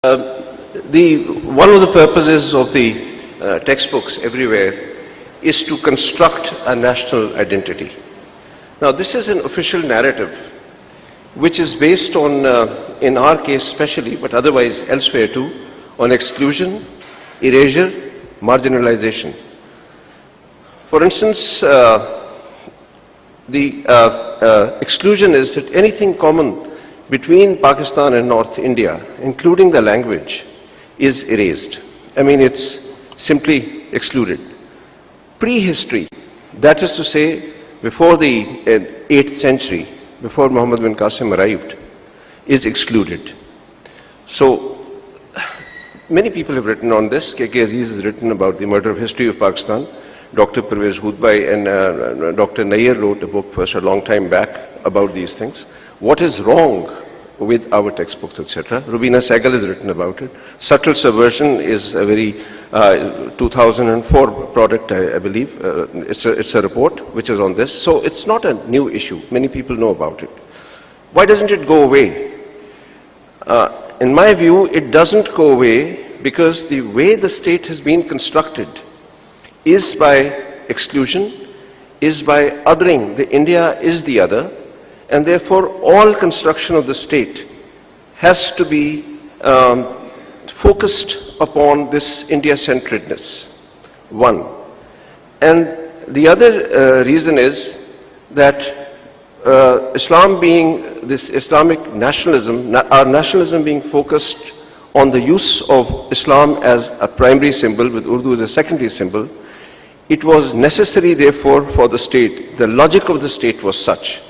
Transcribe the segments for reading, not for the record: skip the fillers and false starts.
One of the purposes of the textbooks everywhere is to construct a national identity. Now, this is an official narrative which is based on, in our case especially, but otherwise elsewhere too, on exclusion, erasure, marginalization. For instance, the exclusion is that anything common between Pakistan and North India, including the language, is erased. I mean, it's simply excluded. Prehistory, that is to say, before the 8th century, before Muhammad bin Qasim arrived, is excluded. So, many people have written on this. K.K. Aziz has written about the murder of history of Pakistan. Dr. Pervez Hoodbhai and Dr. Nair wrote a book first a long time back about these things. What is wrong with our textbooks, etc. Rubina Sehgal has written about it. Subtle Subversion is a very 2004 product, I believe. It's a report which is on this. So it's not a new issue. Many people know about it. Why doesn't it go away? In my view, it doesn't go away because the way the state has been constructed is by exclusion, is by othering. The India is the other, and therefore all construction of the state has to be focused upon this India-centeredness, one. And the other reason is that Islam being this Islamic nationalism, our nationalism being focused on the use of Islam as a primary symbol with Urdu as a secondary symbol, it was necessary therefore for the state, the logic of the state was such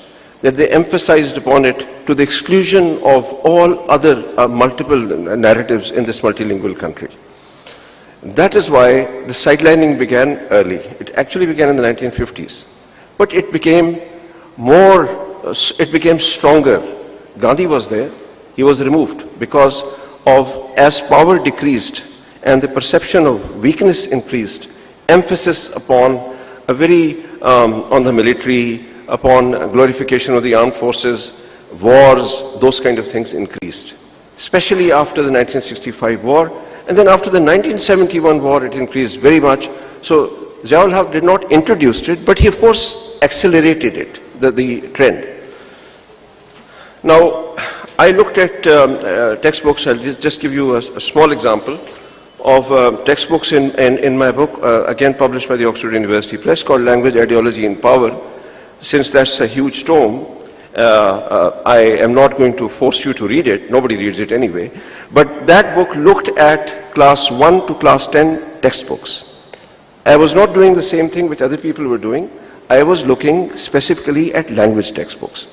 that they emphasized upon it to the exclusion of all other multiple narratives in this multilingual country. That is why the sidelining began early. It actually began in the 1950s. But it became stronger. Gandhi was there, he was removed because of, as power decreased and the perception of weakness increased, emphasis upon a very, on the military, upon glorification of the armed forces, wars, those kind of things increased. Especially after the 1965 war, and then after the 1971 war it increased very much. So Ziaul Haq did not introduce it, but he of course accelerated it, the trend. Now, I looked at textbooks. I'll just give you a small example of textbooks in my book, again published by the Oxford University Press, called Language, Ideology and Power. Since that's a huge tome, I am not going to force you to read it. Nobody reads it anyway. But that book looked at class 1 to class 10 textbooks. I was not doing the same thing which other people were doing. I was looking specifically at language textbooks.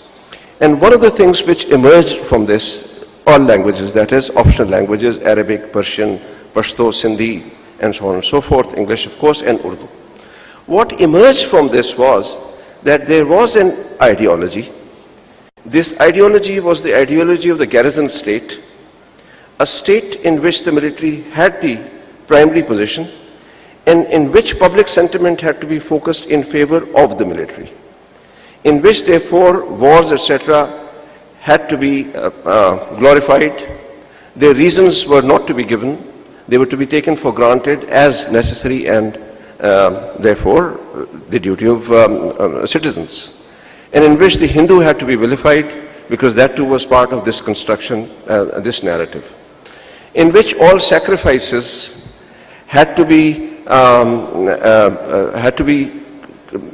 And one of the things which emerged from this, all languages, that is, optional languages, Arabic, Persian, Pashto, Sindhi, and so on and so forth, English of course, and Urdu. What emerged from this was that there was an ideology. This ideology was the ideology of the garrison state, a state in which the military had the primary position and in which public sentiment had to be focused in favor of the military, in which therefore wars, etc., had to be glorified. Their reasons were not to be given. They were to be taken for granted as necessary and therefore the duty of citizens, and in which the Hindu had to be vilified because that too was part of this construction, this narrative, in which all sacrifices had to be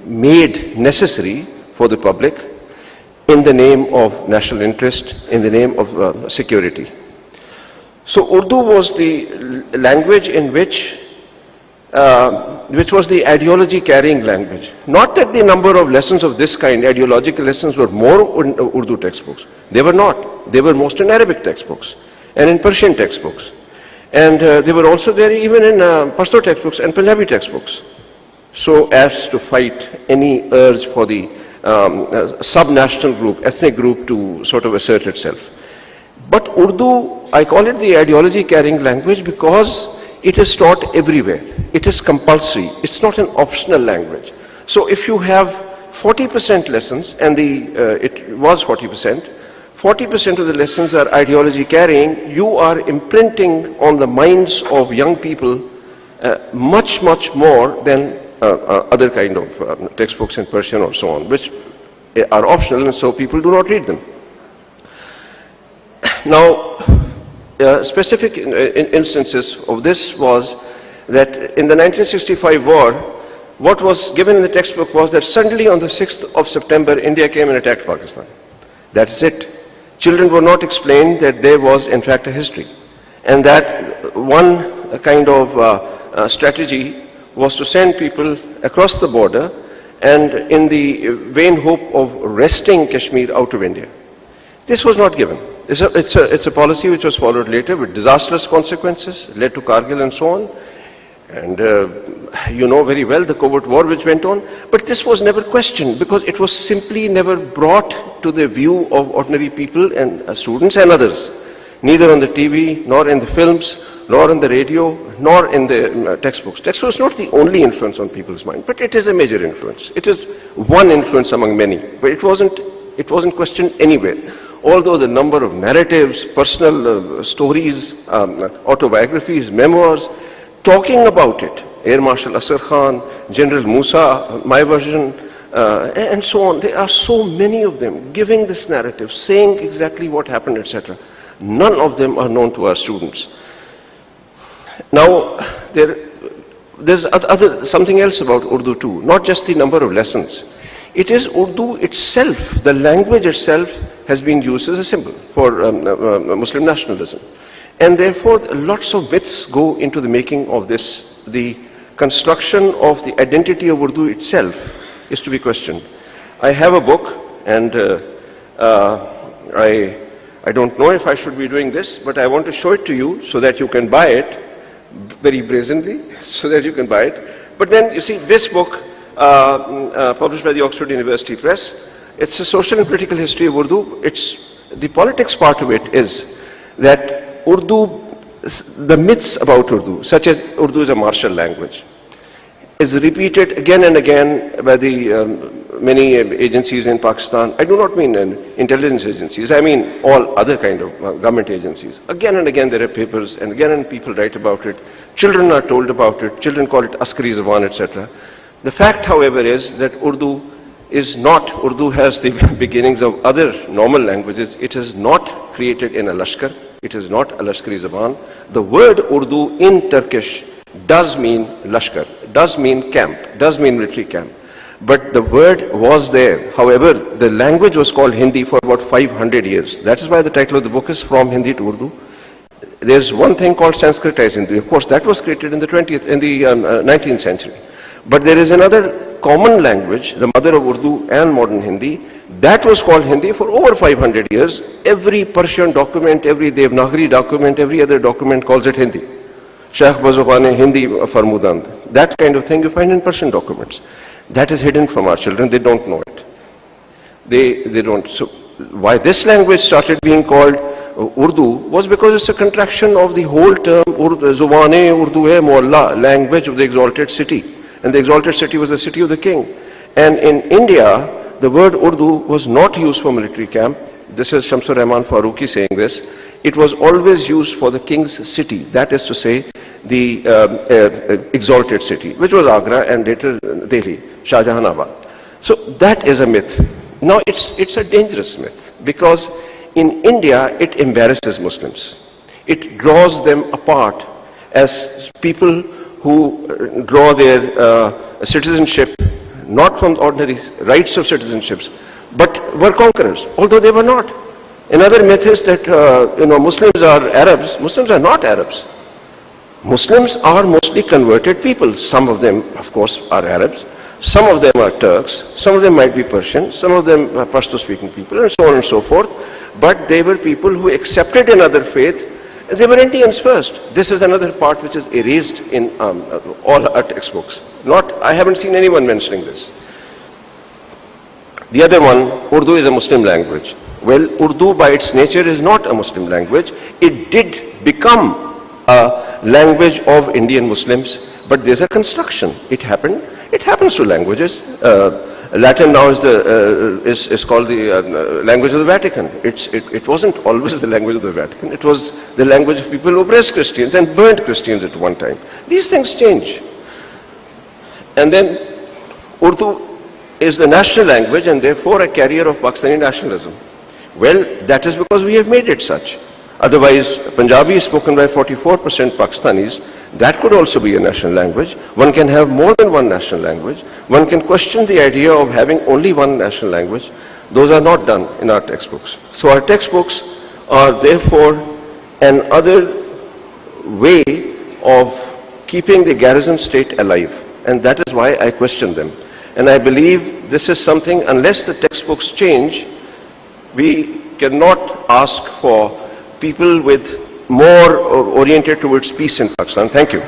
made necessary for the public in the name of national interest, in the name of security. So Urdu was the language in which was the ideology carrying language. Not that the number of lessons of this kind, ideological lessons, were more in Urdu textbooks. They were not. They were most in Arabic textbooks and in Persian textbooks. And they were also there even in Pashto textbooks and Punjabi textbooks. So as to fight any urge for the sub-national group, ethnic group to sort of assert itself. But Urdu, I call it the ideology carrying language because it is taught everywhere. It is compulsory. It's not an optional language. So if you have 40% lessons, and it was 40%, 40% of the lessons are ideology carrying, you are imprinting on the minds of young people much more than other kind of textbooks in Persian or so on, which are optional, and so people do not read them. Now, specific instances of this was that in the 1965 war, what was given in the textbook was that suddenly on the 6th of September, India came and attacked Pakistan. That is it. Children were not explained that there was in fact a history, and that one kind of strategy was to send people across the border and in the vain hope of wresting Kashmir out of India. This was not given. It's a policy which was followed later with disastrous consequences, led to Kargil and so on. And you know very well the covert war which went on. But this was never questioned because it was simply never brought to the view of ordinary people and students and others. Neither on the TV, nor in the films, nor on the radio, nor in the textbooks. Text was not the only influence on people's mind, but it is a major influence. It is one influence among many, but it wasn't questioned anywhere. Although the number of narratives, personal stories, autobiographies, memoirs, talking about it, Air Marshal Asghar Khan, General Musa, my version, and so on. There are so many of them giving this narrative, saying exactly what happened, etc. None of them are known to our students. Now, there's something else about Urdu too, not just the number of lessons. It is Urdu itself, the language itself has been used as a symbol for Muslim nationalism. And therefore, lots of myths go into the making of this. The construction of the identity of Urdu itself is to be questioned. I have a book, and I don't know if I should be doing this, but I want to show it to you so that you can buy it, very brazenly, so that you can buy it. But then, you see, this book, published by the Oxford University Press, it's a social and political history of Urdu. The politics part of it is that Urdu, the myths about Urdu, such as Urdu is a martial language, is repeated again and again by the many agencies in Pakistan. I do not mean intelligence agencies, I mean all other kind of government agencies. Again and again there are papers, and again people write about it. Children are told about it. Children call it Askari Zaban, etc. The fact, however, is that Urdu has the beginnings of other normal languages. It is not created in a Lashkar. It is not a Lashkari Zaban. The word Urdu in Turkish does mean Lashkar, does mean camp, does mean military camp. But the word was there. However, the language was called Hindi for about 500 years. That is why the title of the book is From Hindi to Urdu. There's one thing called Sanskritized Hindi. Of course, that was created in the 19th century. But there is another common language, the mother of Urdu and modern Hindi, that was called Hindi for over 500 years. Every Persian document, every Devanagari document, every other document calls it Hindi. Shaykh Bazukhane Hindi Farmudand. That kind of thing you find in Persian documents. That is hidden from our children. They don't know it. They don't. So why this language started being called Urdu was because it's a contraction of the whole term Zubane Urdu hai Mualla, language of the exalted city. And the exalted city was the city of the king. And in India, the word Urdu was not used for military camp. This is Shamsur Rahman Farooqi saying this. It was always used for the king's city. That is to say, the exalted city, which was Agra and later Delhi, Shah Jahanabad. So that is a myth. Now it's a dangerous myth because in India it embarrasses Muslims. It draws them apart as people who draw their citizenship not from ordinary rights of citizenships, but were conquerors, although they were not. Another myth is that Muslims are Arabs. Muslims are not Arabs. Muslims are mostly converted people. Some of them, of course, are Arabs. Some of them are Turks. Some of them might be Persian. Some of them are Pashto-speaking people, and so on and so forth. But they were people who accepted another faith. They were Indians first. This is another part which is erased in all our textbooks. I haven't seen anyone mentioning this. The other one, Urdu is a Muslim language. Well, Urdu by its nature is not a Muslim language. It did become a language of Indian Muslims, but there's a construction. It happened. It happens to languages. Latin now is called the language of the Vatican. It wasn't always the language of the Vatican. It was the language of people who oppressed Christians and burnt Christians at one time. These things change. And then Urdu is the national language and therefore a carrier of Pakistani nationalism. Well, that is because we have made it such. Otherwise, Punjabi is spoken by 44% Pakistanis. That could also be a national language. One can have more than one national language. One can question the idea of having only one national language. Those are not done in our textbooks. So our textbooks are therefore another way of keeping the garrison state alive. And that is why I question them. And I believe this is something, unless the textbooks change, we cannot ask for people with more oriented towards peace in Pakistan. Thank you.